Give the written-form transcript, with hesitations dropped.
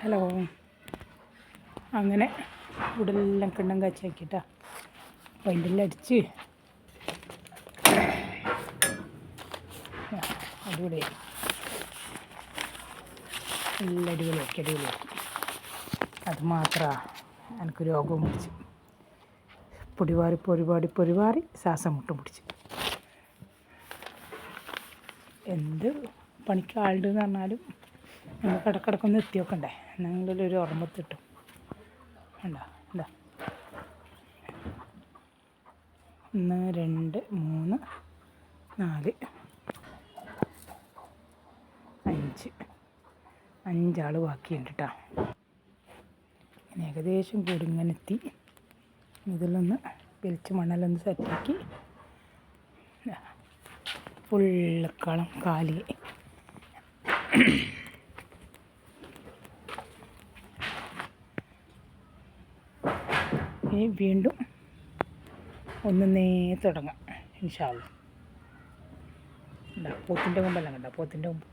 Hello. അങ്ങനെ ഇവിടെല്ലാം കിണ്ണം കാച്ചാക്കിട്ടാ അപ്പം അതിൻ്റെ എല്ലാം അടിച്ച് അടിപൊളിയായി. നല്ല അടിപൊളിയാക്കി. അത് മാത്രമാണ് എനിക്ക് രോഗവും പിടിച്ച് പൊടിവാറി ശ്വാസം മുട്ടും പിടിച്ച്. എന്ത് പണിക്ക് ആളുണ്ടെന്ന് പറഞ്ഞാലും നമുക്ക് ഇടക്കിടക്കൊന്ന് എത്തി നോക്കണ്ടേ, എന്നെങ്കിലും ഒരു ഓർമ്മത്ത് കിട്ടും. എന്താ 1 2 3 4 5 ആൾ ബാക്കിയുണ്ട് കേട്ടോ. ഏകദേശം കൂടി ഇങ്ങനെ എത്തി. ഇതിലൊന്ന് വലിച്ച് മണ്ണലൊന്ന് സെറ്റാക്കി ഫുള്ളക്കളം കാലി. ഇനി വീണ്ടും ഒന്നേ തുടങ്ങാം ഇൻഷാ അല്ലാഹ്. പോത്തിൻ്റെ കൊമ്പെല്ലാം കണ്ട, പോത്തിൻ്റെ കൊമ്പ്